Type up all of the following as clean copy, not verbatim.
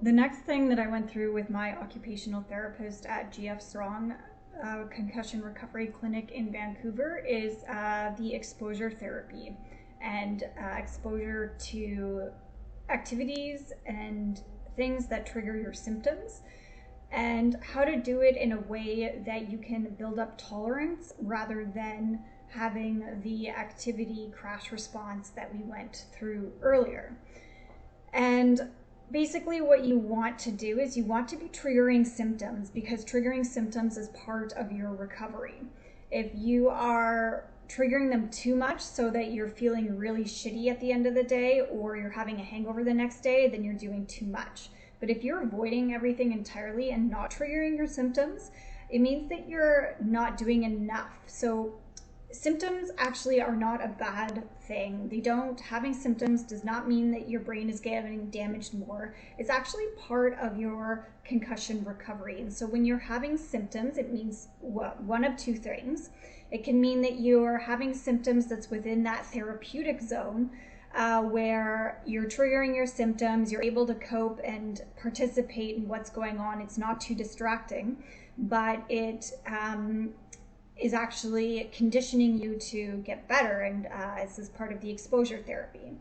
The next thing that I went through with my occupational therapist at GF Strong Concussion Recovery Clinic in Vancouver is the exposure therapy and exposure to activities and things that trigger your symptoms, and how to do it in a way that you can build up tolerance rather than having the activity crash response that we went through earlier. And basically what you want to do is you want to be triggering symptoms, because triggering symptoms is part of your recovery. If you are triggering them too much so that you're feeling really shitty at the end of the day, or you're having a hangover the next day, then you're doing too much. But if you're avoiding everything entirely and not triggering your symptoms, it means that you're not doing enough. So symptoms actually are not a bad thing. Having symptoms does not mean that your brain is getting damaged more. It's actually part of your concussion recovery. And so when you're having symptoms, it means one of two things. It can mean that you're having symptoms that's within that therapeutic zone, where you're triggering your symptoms, you're able to cope and participate in what's going on. It's not too distracting, but it is actually conditioning you to get better, and this is part of the exposure therapy.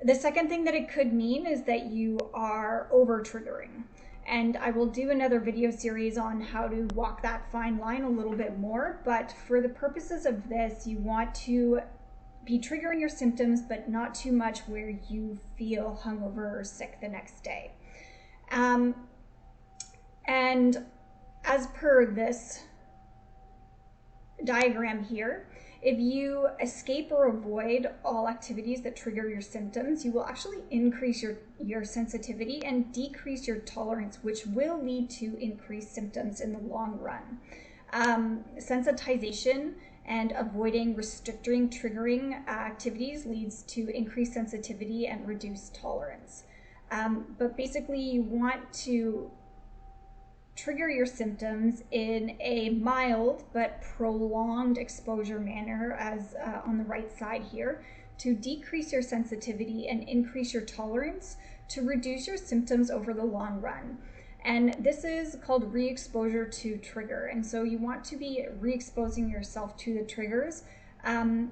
The second thing that it could mean is that you are over-triggering. And I will do another video series on how to walk that fine line a little bit more, but for the purposes of this, you want to be triggering your symptoms, but not too much where you feel hungover or sick the next day. And as per this diagram here, if you escape or avoid all activities that trigger your symptoms, you will actually increase your sensitivity and decrease your tolerance, which will lead to increased symptoms in the long run. Sensitization and avoiding restricting triggering activities leads to increased sensitivity and reduced tolerance. But basically you want to trigger your symptoms in a mild but prolonged exposure manner, as on the right side here, to decrease your sensitivity and increase your tolerance to reduce your symptoms over the long run. And this is called re-exposure to trigger. And so you want to be re-exposing yourself to the triggers in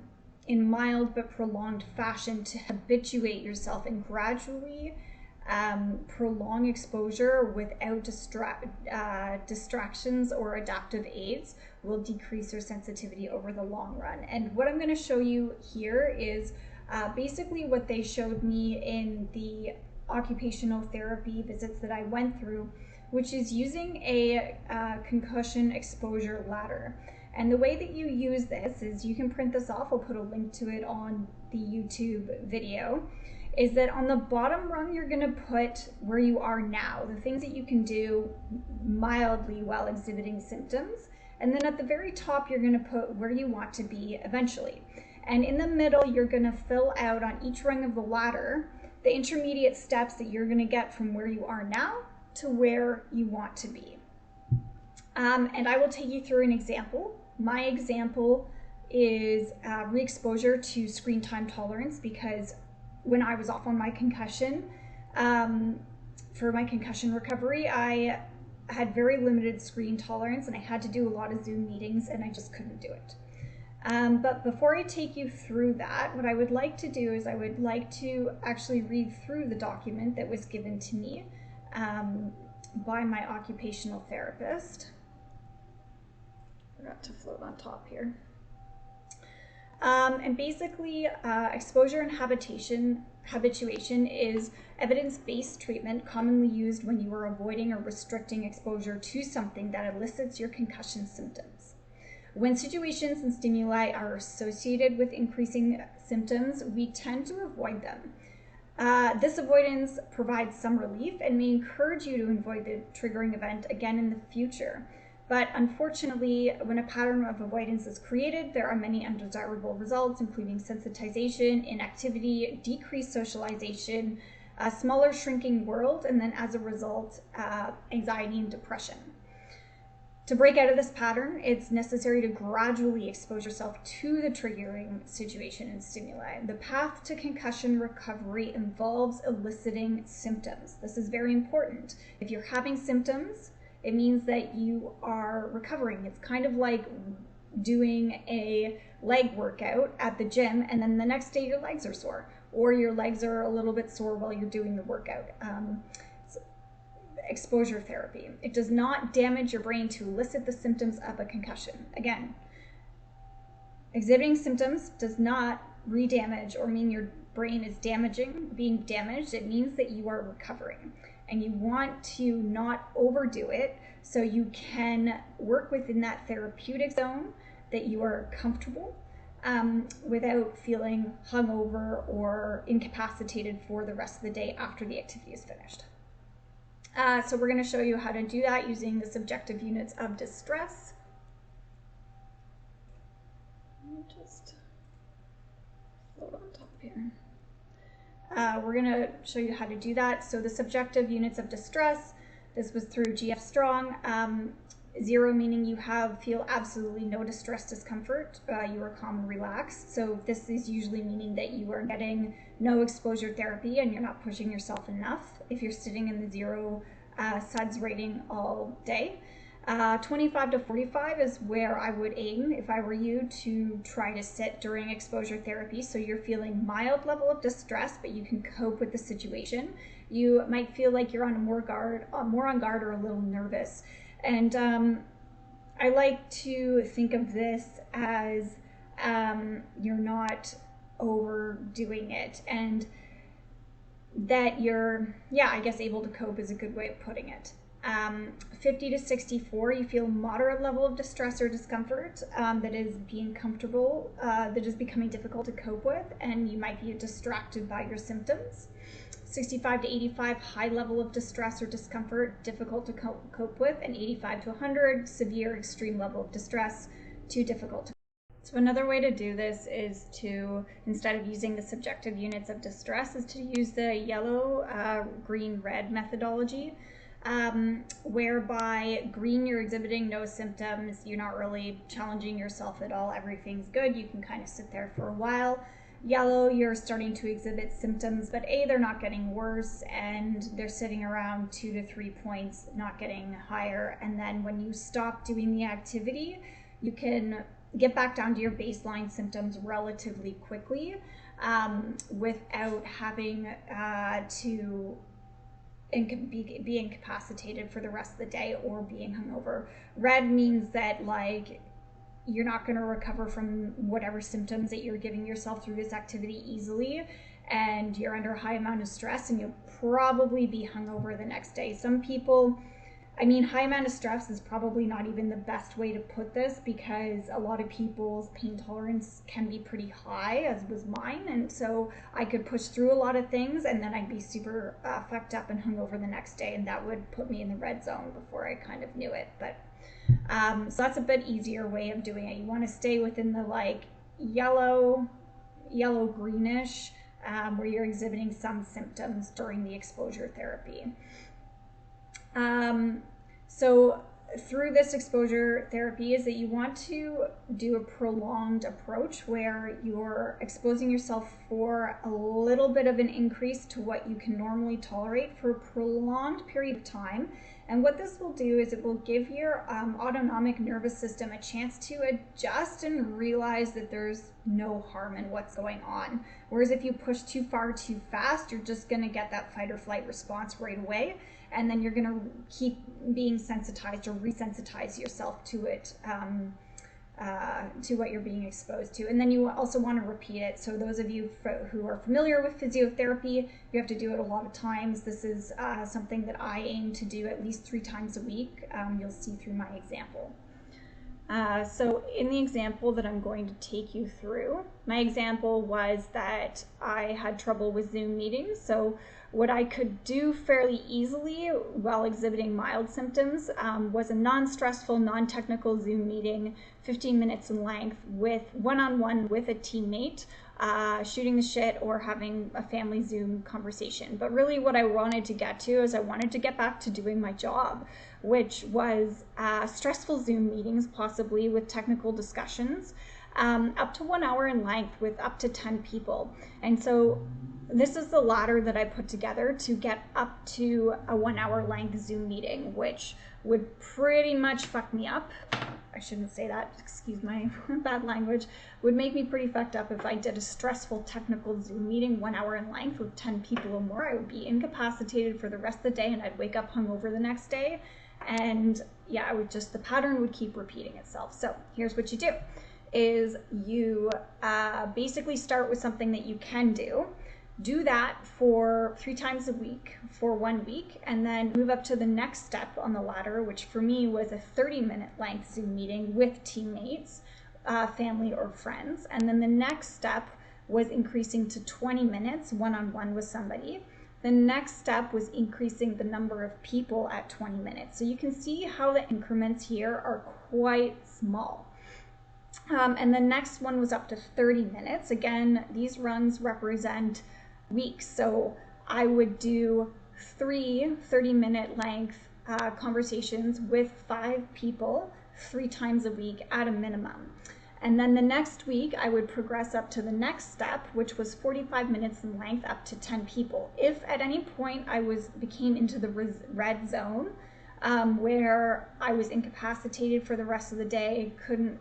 mild but prolonged fashion to habituate yourself, and gradually prolong exposure without distractions or adaptive aids will decrease your sensitivity over the long run. And what I'm going to show you here is basically what they showed me in the occupational therapy visits that I went through, which is using a concussion exposure ladder. And the way that you use this is you can print this off. I'll put a link to it on the YouTube video. Is that on the bottom rung, you're going to put where you are now, the things that you can do mildly while exhibiting symptoms. And then at the very top, you're going to put where you want to be eventually. And in the middle, you're going to fill out on each rung of the ladder the intermediate steps that you're going to get from where you are now to where you want to be. And I will take you through an example. My example is re-exposure to screen time tolerance, because when I was off on my concussion, for my concussion recovery, I had very limited screen tolerance and I had to do a lot of Zoom meetings and I just couldn't do it. But before I take you through that, what I would like to do is I would like to actually read through the document that was given to me by my occupational therapist. Forgot to float on top here. And basically, exposure and habituation is evidence-based treatment commonly used when you are avoiding or restricting exposure to something that elicits your concussion symptoms. When situations and stimuli are associated with increasing symptoms, we tend to avoid them. This avoidance provides some relief and may encourage you to avoid the triggering event again in the future. But unfortunately, when a pattern of avoidance is created, there are many undesirable results, including sensitization, inactivity, decreased socialization, a smaller shrinking world, and then as a result, anxiety and depression. To break out of this pattern, it's necessary to gradually expose yourself to the triggering situation and stimuli. The path to concussion recovery involves eliciting symptoms. This is very important. If you're having symptoms, it means that you are recovering. It's kind of like doing a leg workout at the gym and then the next day your legs are sore, or your legs are a little bit sore while you're doing the workout. Exposure therapy. It does not damage your brain to elicit the symptoms of a concussion. Again, exhibiting symptoms does not re-damage or mean your brain is being damaged. It means that you are recovering, and you want to not overdo it so you can work within that therapeutic zone that you are comfortable without feeling hungover or incapacitated for the rest of the day after the activity is finished. So we're going to show you how to do that using the subjective units of distress. Let me just float on top here. We're going to show you how to do that. So the subjective units of distress, this was through G.F. Strong. 0 meaning you feel absolutely no distress, discomfort, you are calm and relaxed. So this is usually meaning that you are getting no exposure therapy and you're not pushing yourself enough if you're sitting in the 0 SUDS rating all day. 25 to 45 is where I would aim if I were you to try to sit during exposure therapy. So you're feeling mild level of distress, but you can cope with the situation. You might feel like you're on more on guard or a little nervous. And I like to think of this as you're not overdoing it, and that you're, I guess able to cope is a good way of putting it. 50 to 64, you feel moderate level of distress or discomfort that is being comfortable, that is becoming difficult to cope with, and you might be distracted by your symptoms. 65 to 85, high level of distress or discomfort, difficult to cope with, and 85 to 100, severe, extreme level of distress, too difficult to cope with. So another way to do this is to, instead of using the subjective units of distress, is to use the yellow, green, red methodology, whereby green, you're exhibiting no symptoms, you're not really challenging yourself at all, everything's good, you can kind of sit there for a while. Yellow, you're starting to exhibit symptoms, but they're not getting worse, and they're sitting around 2 to 3 points, not getting higher. And then when you stop doing the activity, you can get back down to your baseline symptoms relatively quickly without having to be incapacitated for the rest of the day or being hungover. Red means that you're not going to recover from whatever symptoms that you're giving yourself through this activity easily, and you're under a high amount of stress, and you'll probably be hungover the next day. Some people, high amount of stress is probably not even the best way to put this, because a lot of people's pain tolerance can be pretty high, as was mine, and so I could push through a lot of things and then I'd be super fucked up and hungover the next day, and that would put me in the red zone before I kind of knew it. But so that's a bit easier way of doing it. You want to stay within the yellow greenish, where you're exhibiting some symptoms during the exposure therapy. So through this exposure therapy is that you want to do a prolonged approach where you're exposing yourself for a little bit of an increase to what you can normally tolerate for a prolonged period of time. And what this will do is it will give your autonomic nervous system a chance to adjust and realize that there's no harm in what's going on. Whereas if you push too far too fast, you're just going to get that fight or flight response right away. And then you're going to keep being sensitized or resensitize yourself to it, to what you're being exposed to. And then you also want to repeat it. So those of you who are familiar with physiotherapy, you have to do it a lot of times. This is something that I aim to do at least 3 times a week. You'll see through my example. So in the example that I'm going to take you through, my example was that I had trouble with Zoom meetings. So what I could do fairly easily while exhibiting mild symptoms was a non-stressful, non-technical Zoom meeting, 15 minutes in length, with one-on-one with a teammate, shooting the shit, or having a family Zoom conversation. But really what I wanted to get to is I wanted to get back to doing my job, which was stressful Zoom meetings, possibly with technical discussions, up to 1 hour in length with up to 10 people. And so this is the ladder that I put together to get up to a 1 hour length Zoom meeting, which would pretty much fuck me up. I shouldn't say that, excuse my bad language. Would make me pretty fucked up if I did a stressful technical Zoom meeting 1 hour in length with 10 people or more. I would be incapacitated for the rest of the day, and I'd wake up hungover the next day. And yeah, I would just, the pattern would keep repeating itself. So here's what you do, is you basically start with something that you can do. Do that for 3 times a week for 1 week, and then move up to the next step on the ladder, which for me was a 30-minute length Zoom meeting with teammates, family or friends. And then the next step was increasing to 20 minutes one-on-one with somebody. The next step was increasing the number of people at 20 minutes. So you can see how the increments here are quite small. And the next one was up to 30 minutes. Again, these runs represent weeks. So I would do 3 30-minute length conversations with 5 people 3 times a week at a minimum. And then the next week I would progress up to the next step, which was 45 minutes in length up to 10 people. If at any point I became into the red zone, where I was incapacitated for the rest of the day, couldn't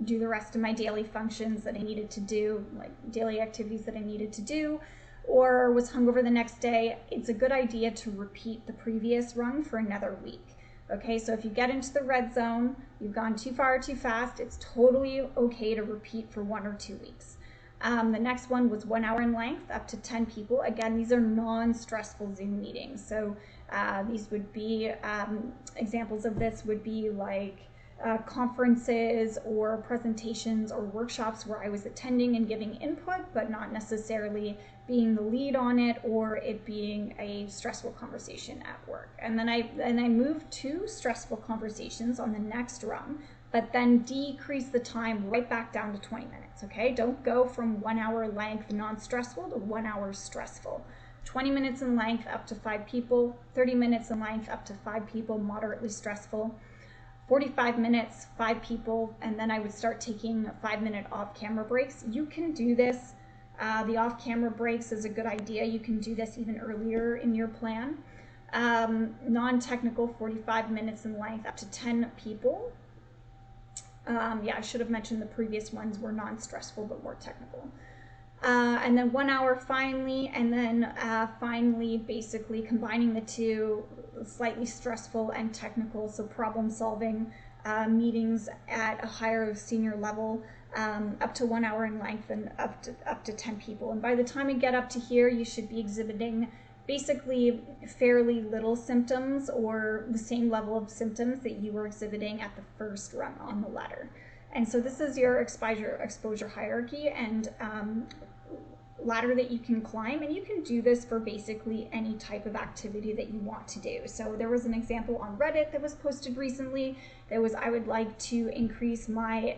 do the rest of my daily functions that I needed to do, like daily activities that I needed to do, or was hungover the next day, it's a good idea to repeat the previous run for another week. Okay, so if you get into the red zone, you've gone too far or too fast, it's totally okay to repeat for 1 or 2 weeks. The next one was 1 hour in length, up to 10 people. Again, these are non-stressful Zoom meetings. So these would be, examples of this would be like conferences or presentations or workshops where I was attending and giving input, but not necessarily being the lead on it, or it being a stressful conversation at work. And then I moved to stressful conversations on the next run, but then decrease the time right back down to 20 minutes, okay? Don't go from 1 hour length non-stressful to 1 hour stressful. 20 minutes in length up to 5 people, 30 minutes in length up to 5 people, moderately stressful. 45 minutes, 5 people, and then I would start taking 5-minute off-camera breaks. You can do this. The off-camera breaks is a good idea. You can do this even earlier in your plan. Non-technical, 45 minutes in length, up to 10 people. Yeah, I should have mentioned the previous ones were non-stressful but more technical. And then 1 hour finally, and then finally basically combining the two, slightly stressful and technical, so problem solving meetings at a higher senior level, up to 1 hour in length and up to 10 people. And by the time you get up to here, you should be exhibiting basically fairly little symptoms, or the same level of symptoms that you were exhibiting at the first run on the ladder. And so this is your exposure hierarchy and ladder that you can climb, and you can do this for basically any type of activity that you want to do. So there was an example on Reddit that was posted recently that was, I would like to increase my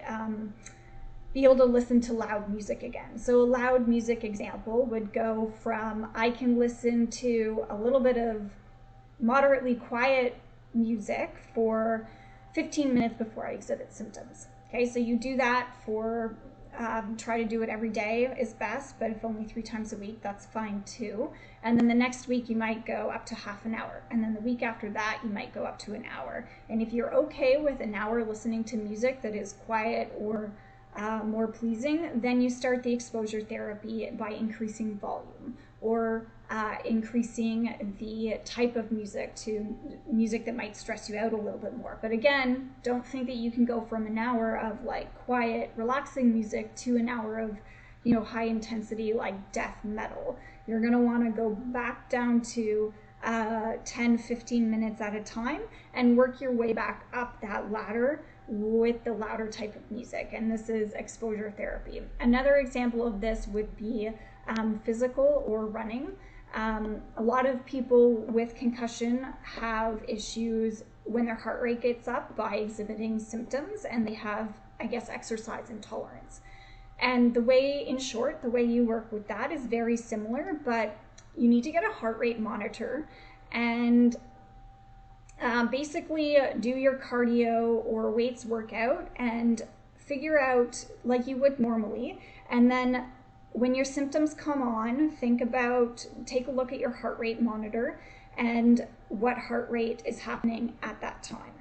be able to listen to loud music again. So a loud music example would go from, I can listen to a little bit of moderately quiet music for 15 minutes before I exhibit symptoms. Okay, so you do that for, try to do it every day is best, but if only 3 times a week, that's fine too. And then the next week you might go up to half an hour. And then the week after that, you might go up to an hour. And if you're okay with an hour listening to music that is quiet or more pleasing, then you start the exposure therapy by increasing volume, or increasing the type of music to music that might stress you out a little bit more. But again, don't think that you can go from an hour of like quiet, relaxing music to an hour of, you know, high intensity like death metal. You're gonna wanna go back down to 10-15 minutes at a time and work your way back up that ladder with the louder type of music. And this is exposure therapy. Another example of this would be physical or running. A lot of people with concussion have issues when their heart rate gets up by exhibiting symptoms, and they have, I guess, exercise intolerance. And the way, in short, the way you work with that is very similar, but you need to get a heart rate monitor and basically do your cardio or weights workout and figure out like you would normally. And then when your symptoms come on, take a look at your heart rate monitor and what heart rate is happening at that time.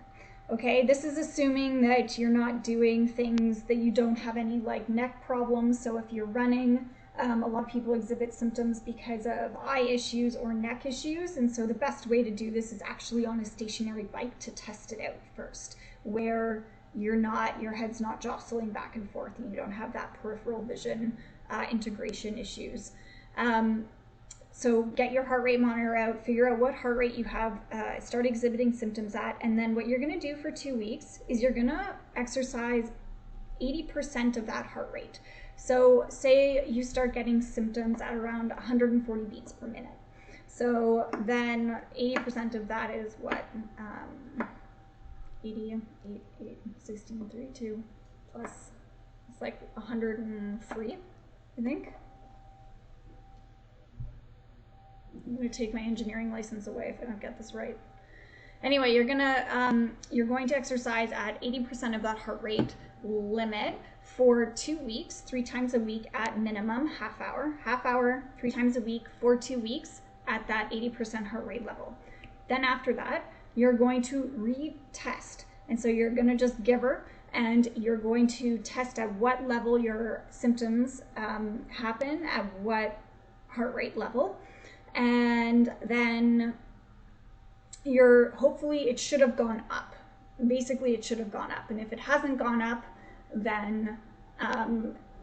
Okay, this is assuming that you're not doing things that you don't have any like neck problems. So if you're running, a lot of people exhibit symptoms because of eye issues or neck issues. And so the best way to do this is actually on a stationary bike to test it out first, where your head's not jostling back and forth and you don't have that peripheral vision integration issues. So get your heart rate monitor out, figure out what heart rate you have, start exhibiting symptoms at, and then what you're gonna do for 2 weeks is you're gonna exercise 80% of that heart rate. So say you start getting symptoms at around 140 beats per minute. So then 80% of that is what? 80, 8, 16, 3, 2, plus, it's like 103, I think. I'm gonna take my engineering license away if I don't get this right. Anyway, you're going to exercise at 80% of that heart rate limit for 2 weeks, 3 times a week at minimum, half hour, 3 times a week for 2 weeks at that 80% heart rate level. Then after that, you're going to retest. And so you're gonna just give her and you're going to test at what level your symptoms happen, at what heart rate level. And then hopefully it should have gone up. Basically, it should have gone up. And if it hasn't gone up, then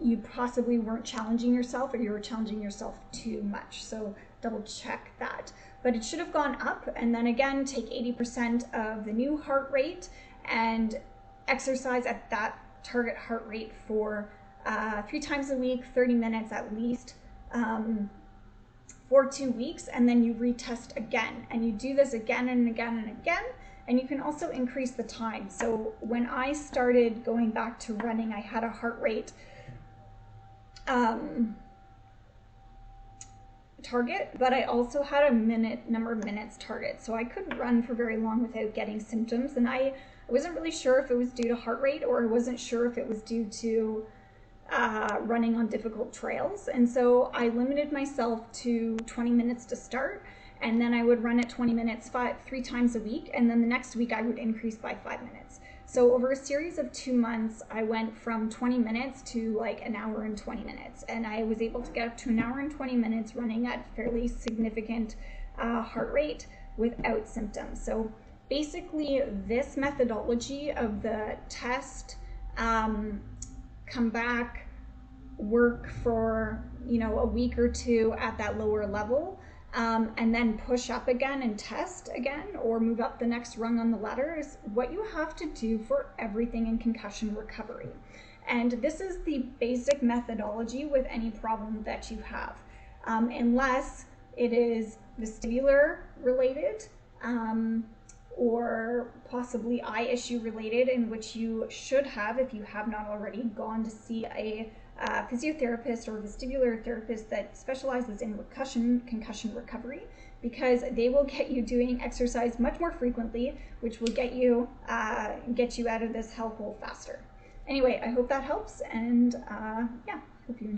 you possibly weren't challenging yourself, or you were challenging yourself too much. So double check that. But it should have gone up. And then again, take 80% of the new heart rate and exercise at that target heart rate for 3 times a week, 30 minutes at least, for 2 weeks, and then you retest again. And you do this again and again and again, and you can also increase the time. So when I started going back to running, I had a heart rate target, but I also had a number of minutes target. So I couldn't run for very long without getting symptoms, and I wasn't really sure if it was due to heart rate, or I wasn't sure if it was due to running on difficult trails. And so I limited myself to 20 minutes to start, and then I would run at 20 minutes 3 times a week, and then the next week I would increase by 5 minutes. So over a series of 2 months, I went from 20 minutes to like an hour and 20 minutes, and I was able to get up to an hour and 20 minutes running at fairly significant heart rate without symptoms. So basically this methodology of the test, come back, work for a week or 2 at that lower level, and then push up again and test again, or move up the next rung on the ladder, is what you have to do for everything in concussion recovery. And this is the basic methodology with any problem that you have, unless it is vestibular related, or possibly eye issue related, in which you should have, if you have not already, gone to see a physiotherapist or vestibular therapist that specializes in concussion recovery, because they will get you doing exercise much more frequently, which will get you out of this hellhole faster. Anyway, I hope that helps, and yeah, hope you enjoy.